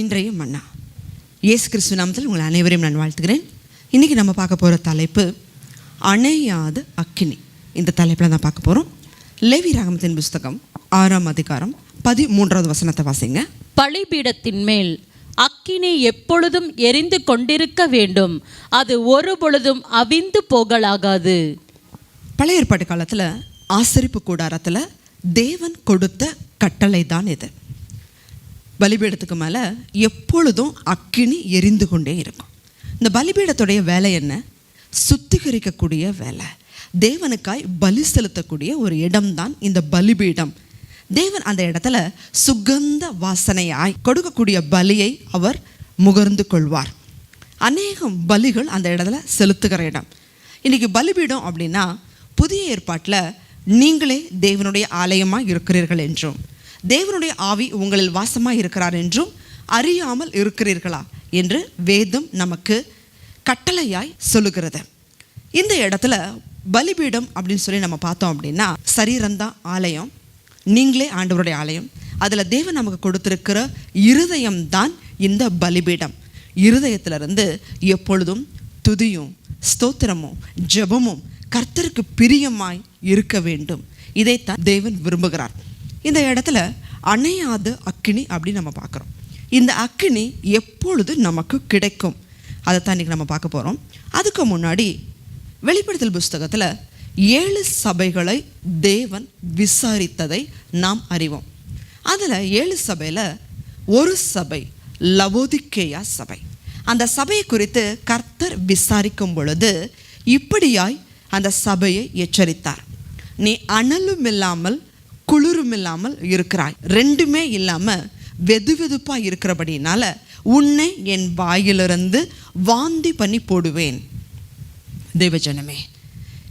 இன்றைய மன்னா. இயேசு கிறிஸ்து நாமத்தில் உங்கள் அனைவரையும் நான் வாழ்த்துகிறேன். இன்றைக்கி நம்ம பார்க்க போகிற தலைப்பு அணையாத அக்கினி. இந்த தலைப்பில் தான் பார்க்க போகிறோம். லேவியராகமத்தின் புஸ்தகம் 6ஆம் அதிகாரம் 13வது வசனத்தை வாசிங்க. பலிபீடத்தின் மேல் அக்கினி எப்பொழுதும் எரிந்து கொண்டிருக்க வேண்டும், அது ஒரு பொழுதும் அவிந்து போகலாகாது. பழைய ஏற்பாட்டு காலத்தில் ஆசரிப்பு கூடாரத்தில் தேவன் கொடுத்த கட்டளை தான் இது. பலிபீடத்துக்கு மேலே எப்பொழுதும் அக்கினி எரிந்து கொண்டே இருக்கும். இந்த பலிபீடத்துடைய வேலை என்ன? சுத்திகரிக்கக்கூடிய வேலை. தேவனுக்காய் பலி செலுத்தக்கூடிய ஒரு இடம்தான் இந்த பலிபீடம். தேவன் அந்த இடத்துல சுகந்த வாசனையாய் கொடுக்கக்கூடிய பலியை அவர் முகர்ந்து கொள்வார். அநேகம் பலிகள் அந்த இடத்துல செலுத்துகிற இடம். இன்றைக்கி பலிபீடம் அப்படின்னா புதிய ஏற்பாட்டில் நீங்களே தேவனுடைய ஆலயமாக இருக்கிறீர்கள் என்றும், தேவனுடைய ஆவி உங்களில் வாசமாக இருக்கிறார் என்றும் அறியாமல் இருக்கிறீர்களா என்று வேதம் நமக்கு கட்டளையாய் சொல்லுகிறது. இந்த இடத்துல பலிபீடம் அப்படின்னு சொல்லி நம்ம பார்த்தோம் அப்படின்னா சரீரந்தான் ஆலயம், நீங்களே ஆண்டவருடைய ஆலயம். அதில் தேவன் நமக்கு கொடுத்திருக்கிற இருதயம்தான் இந்த பலிபீடம். இருதயத்திலிருந்து எப்பொழுதும் துதியும் ஸ்தோத்திரமும் ஜெபமும் கர்த்தருக்கு பிரியமாய் இருக்க வேண்டும். இதைத்தான் தேவன் விரும்புகிறார். இந்த இடத்துல அணையாத அக்கினி அப்படின்னு நம்ம பார்க்குறோம். இந்த அக்கினி எப்பொழுது நமக்கு கிடைக்கும் அதைத்தான் இன்றைக்கி நம்ம பார்க்க போகிறோம். அதுக்கு முன்னாடி வெளிப்படுத்தல் புஸ்தகத்தில் 7 சபைகளை தேவன் விசாரித்ததை நாம் அறிவோம். அதில் 7 சபையில் ஒரு சபை லவோதிக்கேயா சபை. அந்த சபையை குறித்து கர்த்தர் விசாரிக்கும் பொழுது இப்படியாய் அந்த சபையை எச்சரித்தார். நீ அனலும் இல்லாமல் குளிரும் இல்லாமல் இருக்கிறாய், ரெண்டுமே இல்லாமல் வெது வெதுப்பாக இருக்கிறபடினால உன்னை என் வாயிலிருந்து வாந்தி பண்ணி போடுவேன். தேவஜனமே,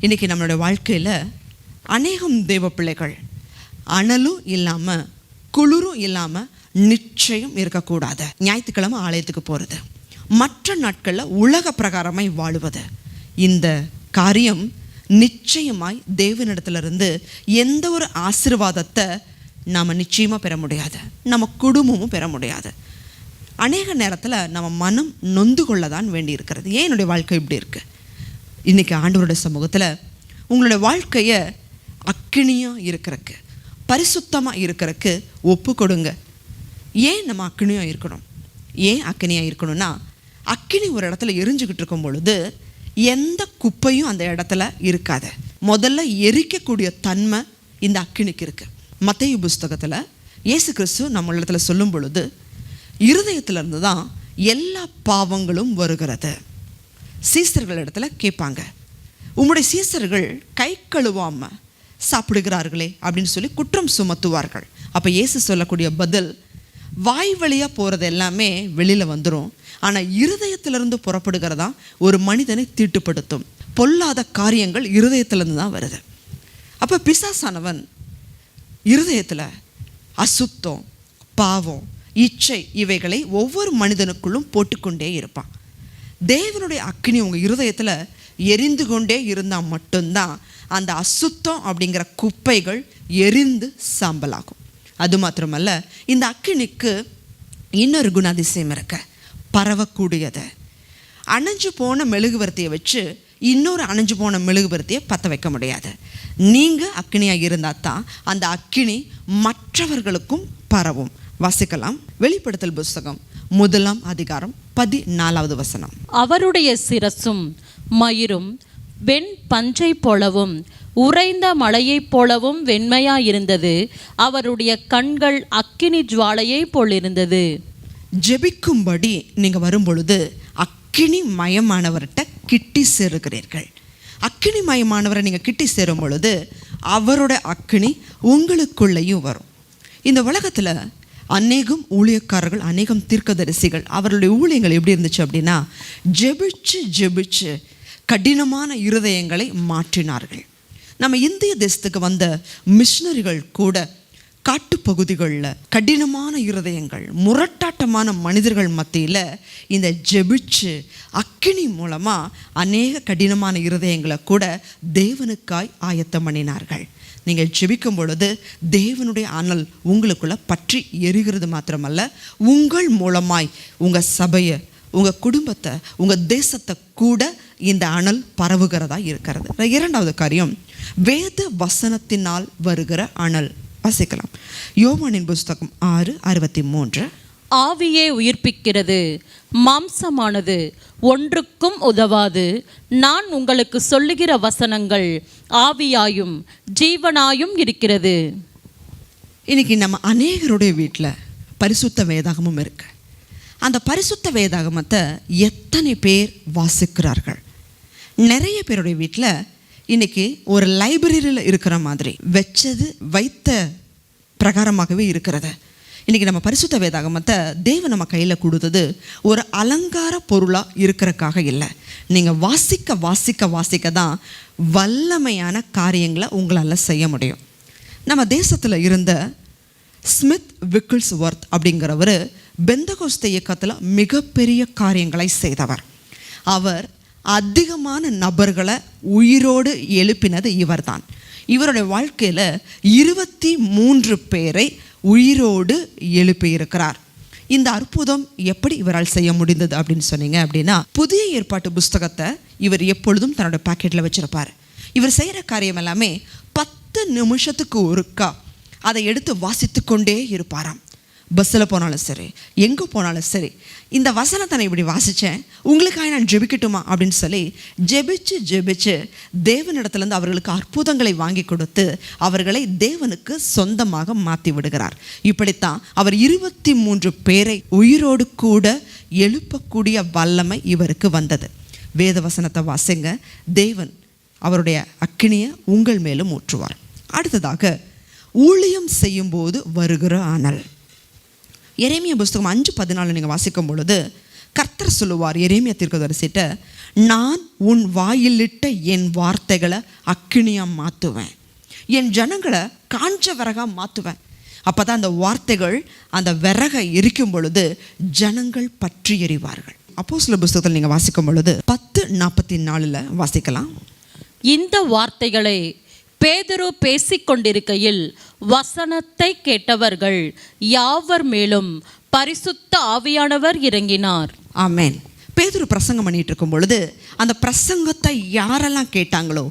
இன்றைக்கி நம்மளுடைய வாழ்க்கையில் அநேகம் தேவ பிள்ளைகள் அனலும் இல்லாமல் குளிரும் இல்லாமல் நிச்சயம் இருக்கக்கூடாது. ஞாயிற்றுக்கிழமை ஆலயத்துக்கு போகிறது, மற்ற நாட்களில் உலக பிரகாரமாய் வாழுவது, இந்த காரியம் நிச்சயமாய் தேவனிடத்திலிருந்து எந்த ஒரு ஆசீர்வாதத்தை நாம் நிச்சயமாக பெற முடியாது, நம்ம குடும்பமும் பெற முடியாது. அநேக நேரத்தில் நம்ம மனம் நொந்து கொள்ள தான் வேண்டி இருக்கிறது. ஏன் என்னுடைய வாழ்க்கை இப்படி இருக்குது? இன்றைக்கி ஆண்டவருடைய சமூகத்தில் உங்களுடைய வாழ்க்கையை அக்கினியாக இருக்கிறதுக்கு, பரிசுத்தமாக இருக்கிறதுக்கு ஒப்பு கொடுங்க. ஏன் நம்ம அக்கினியாக இருக்கணும்? ஏன் அக்கினியாக இருக்கணும்னா, அக்கினி ஒரு இடத்துல எரிஞ்சுக்கிட்டு இருக்கும் பொழுது எந்த குப்பையும் அந்த இடத்துல இருக்காது. முதல்ல எரிக்கக்கூடிய தன்மை இந்த அக்கினிக்கு இருக்குது. மத்தேயு புஸ்தகத்தில் இயேசு கிறிஸ்து நம்ம இடத்துல சொல்லும் பொழுது இருதயத்திலிருந்து தான் எல்லா பாவங்களும் வருகிறது. சீசர்கள் இடத்துல கேட்பாங்க, உம்முடைய சீசர்கள் கை கழுவாமல் சாப்பிடுகிறார்களே அப்படின்னு சொல்லி குற்றம் சுமத்துவார்கள். அப்போ இயேசு சொல்லக்கூடிய பதில், வாய் வழியாக போகிறது எல்லாமே வெளியில் வந்துடும், ஆனால் இருதயத்திலிருந்து புறப்படுகிறதா ஒரு மனிதனை தீட்டுப்படுத்தும். பொல்லாத காரியங்கள் இருதயத்திலிருந்து தான் வருது. அப்போ பிசாசானவன் இருதயத்தில் அசுத்தம், பாவம், இச்சை இவைகளை ஒவ்வொரு மனிதனுக்குள்ளும் போட்டுக்கொண்டே இருப்பான். தேவனுடைய அக்கினி உங்கள் இருதயத்தில் எரிந்து கொண்டே இருந்தால் மட்டும்தான் அந்த அசுத்தம் அப்படிங்கிற குப்பைகள் எரிந்து சாம்பலாகும். அது மாத்திரமல்ல, இந்த அக்கினிக்கு இன்னொரு குணாதிசயம் இருக்க, பரவக்கூடியது. அணைஞ்சு போன மெழுகுவர்த்தியை வச்சு இன்னொரு அணைஞ்சு போன மெழுகுவர்த்தியை பற்ற வைக்க முடியாது. நீங்கள் அக்கினியாக இருந்தால் தான் அந்த அக்கினி மற்றவர்களுக்கும் பரவும். வாசிக்கலாம். வெளிப்படுத்தல் புஸ்தகம் 1ஆம் அதிகாரம் 14வது வசனம். அவருடைய சிரசும் மயிரும் வெண் பஞ்சை போலவும் உறைந்த மலையைப் போலவும் வெண்மையாயிருந்தது, அவருடைய கண்கள் அக்கினி ஜுவாலையை போலிருந்தது. ஜெபிக்கும்படி நீங்கள் வரும்பொழுது அக்கினி மயமானவர்கிட்ட கிட்டி சேருகிறீர்கள். அக்கினி மயமானவரை நீங்கள் கிட்டி சேரும் பொழுது அவரோட அக்கினி உங்களுக்குள்ளேயும் வரும். இந்த உலகத்தில் அநேகம் ஊழியக்காரர்கள், அநேகம் தீர்க்கதரிசிகள், அவர்களுடைய ஊழியங்கள் எப்படி இருந்துச்சு அப்படின்னா, ஜெபிச்சு ஜெபிச்சு கடினமான இருதயங்களை மாற்றினார்கள். நம்ம இந்திய தேசத்துக்கு வந்த மிஷினரிகள் கூட காட்டுப்பகுதிகளில் கடினமான இருதயங்கள், முரட்டாட்டமான மனிதர்கள் மத்தியில் இந்த ஜெபிச்சு அக்கினி மூலமாக அநேக கடினமான இருதயங்களை கூட தேவனுக்காய் ஆயத்தம் பண்ணினார்கள். நீங்கள் ஜெபிக்கும் பொழுது தேவனுடைய அனல் உங்களுக்குள்ள பற்றி எரிகிறது மாத்திரமல்ல, உங்கள் மூலமாய் உங்கள் சபையை, உங்கள் குடும்பத்தை, உங்கள் தேசத்தை கூட இந்த அனல் பரவுகிறதா இருக்கிறது. இரண்டாவது காரியம், வேத வசனத்தினால் வருகிற அனல். வாசிக்கலாம். யோவானின் புஸ்தகம் 6:63. ஆவியே உயிர்ப்பிக்கிறது, மாம்சமானது ஒன்றுக்கும் உதவாது. நான் உங்களுக்கு சொல்லுகிற வசனங்கள் ஆவியாயும் ஜீவனாயும் இருக்கிறது. இன்னைக்கு நம்ம அநேகருடைய வீட்டில் பரிசுத்த வேதாகமும் இருக்கு. அந்த பரிசுத்த வேதாகமத்தை எத்தனை பேர் வாசிக்கிறார்கள்? நிறைய பேருடைய வீட்டில் இன்னைக்கு ஒரு லைப்ரரியில் இருக்கிற மாதிரி வைத்த பிரகாரமாகவே இருக்கிறது. இன்றைக்கி நம்ம பரிசுத்த வேதாகமத்தை தேவன் நம்ம கையில் கொடுத்தது ஒரு அலங்கார பொருளாக இருக்கிறக்காக இல்லை. நீங்கள் வாசிக்க வாசிக்க வாசிக்க தான் வல்லமையான காரியங்களை உங்களால் செய்ய முடியும். நம்ம தேசத்தில் இருந்த ஸ்மித் விக்கிள்ஸ்வொர்த் அப்படிங்கிறவர் பெந்தகோஸ்தே இயக்கத்தில் மிகப்பெரிய காரியங்களை செய்தவர். அவர் அதிகமான நபர்களை உயிரோடு எழுப்பினது இவர்தான். இவருடைய வாழ்க்கையில் 23 பேரை உயிரோடு எழுப்பியிருக்கிறார். இந்த அற்புதம் எப்படி இவரால் செய்ய முடிந்தது அப்படின்னு சொன்னீங்க அப்படின்னா, புதிய ஏற்பாட்டு புஸ்தகத்தை இவர் எப்பொழுதும் தன்னோட பாக்கெட்டில் வச்சுருப்பார். இவர் செய்கிற காரியம் எல்லாமே 10 நிமிஷத்துக்கு ஒருக்கா அதை எடுத்து வாசித்து கொண்டே இருப்பாராம். பஸ்ஸில் போனாலும் சரி, எங்கே போனாலும் சரி, இந்த வசனத்தை நான் இப்படி வாசித்தேன், உங்களுக்காக நான் ஜெபிக்கட்டுமா அப்படின்னு சொல்லி ஜெபிச்சு தேவனிடத்துலேருந்து அவர்களுக்கு அற்புதங்களை வாங்கி கொடுத்து அவர்களை தேவனுக்கு சொந்தமாக மாற்றி விடுகிறார். இப்படித்தான் அவர் 23 பேரை உயிரோடு கூட எழுப்பக்கூடிய வல்லமை இவருக்கு வந்தது. வேத வசனத்தை வாசிங்க, தேவன் அவருடைய அக்கினியை உங்கள் மேலும் ஊற்றுவார். அடுத்ததாக, ஊழியம் செய்யும்போது வருகிற அனல். எரேமியா புஸ்தகம் 5:14 நீங்கள் வாசிக்கும் பொழுது கர்த்தர் சொல்லுவார், எரேமியா தீர்க்கதரிசிட்ட, நான் உன் வாயிலிட்ட என் வார்த்தைகளை அக்கினியாக மாற்றுவேன், என் ஜனங்களை காஞ்ச விறகாக மாற்றுவேன். அப்போ தான் அந்த வார்த்தைகள் அந்த விறகை எரிக்கும் பொழுது ஜனங்கள் பற்றி எறிவார்கள். அப்போஸ்தலர் புஸ்தகத்தில் நீங்கள் வாசிக்கும் பொழுது 10:44 வாசிக்கலாம். இந்த வார்த்தைகளை பேதுரு பேசிக்கொண்டிருக்கையில் வசனத்தை கேட்டவர்கள் யாவர் மேலும் பரிசுத்த ஆவியானவர் இறங்கினார். ஆமென். பேதுரு பிரசங்கம் பண்ணிட்டு இருக்கும் பொழுது அந்த பிரசங்கத்தை யாரெல்லாம் கேட்டாங்களோ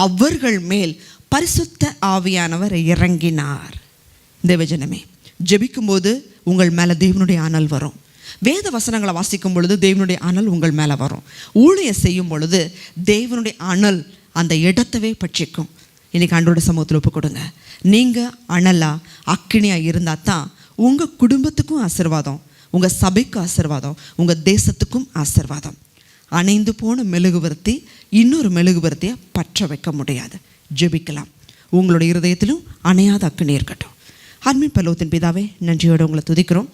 அவர்கள் மேல் பரிசுத்த ஆவியானவர் இறங்கினார். தேவஜனமே, ஜெபிக்கும்போது உங்கள் மேலே தேவனுடைய அனல் வரும். வேத வசனங்களை வாசிக்கும் பொழுது தேவனுடைய அனல் உங்கள் மேலே வரும். ஊழியம் செய்யும் பொழுது தேவனுடைய அனல் அந்த இடத்தவே பட்சிக்கும். இன்றைக்கி ஆண்டோட சமூகத்தில் ஒப்பு கொடுங்க. நீங்கள் அனலாக அக்கினியாக இருந்தால் தான் உங்கள் குடும்பத்துக்கும் ஆசீர்வாதம், உங்கள் சபைக்கும் ஆசீர்வாதம், உங்கள் தேசத்துக்கும் ஆசீர்வாதம். அணைந்து போன மெழுகுவர்த்தி இன்னொரு மெழுகுவர்த்தியை பற்ற வைக்க முடியாது. ஜெபிக்கலாம். உங்களுடைய இருதயத்திலும் அணையாத அக்கினி இருக்கட்டும். அன்பின் பரலோகத்தின் பிதாவே, நன்றியோடு உங்களை துதிக்கிறோம்.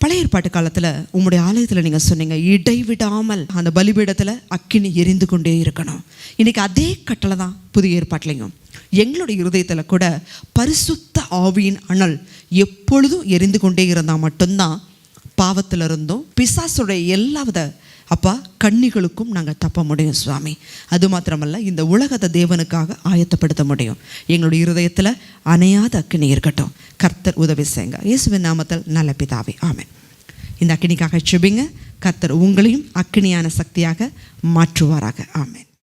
பழைய ஏற்பாட்டு காலத்தில் உங்களுடைய ஆலயத்தில் நீங்கள் சொன்னீங்க, இடைவிடாமல் அந்த பலிபீடத்தில் அக்கினி எரிந்து கொண்டே இருக்கணும். இன்றைக்கி அதே கட்டளை தான் புதிய ஏற்பாட்டிலையும். எங்களுடைய இருதயத்தில் கூட பரிசுத்த ஆவியின் அனல் எப்பொழுதும் எரிந்து கொண்டே இருந்தால் மட்டும்தான் பாவத்தில் இருந்தும் பிசாசுடைய எல்லாவித கண்ணிகளுக்கும் நாங்கள் தப்ப முடியும் சுவாமி. அது மாத்திரமல்ல, இந்த உலகத்தை தேவனுக்காக ஆயத்தப்படுத்த முடியும். எங்களுடைய இருதயத்தில் அணையாத அக்கினி இருக்கட்டும். கர்த்தர் உதவி செய்யுங்க. இயேசுவின் நாமத்தில் நல்ல பிதாவே, ஆமென். இந்த அக்கினிக்காக ஜெபிங்க. கர்த்தர் உங்களையும் அக்கினியான சக்தியாக மாற்றுவாராக. ஆமென்.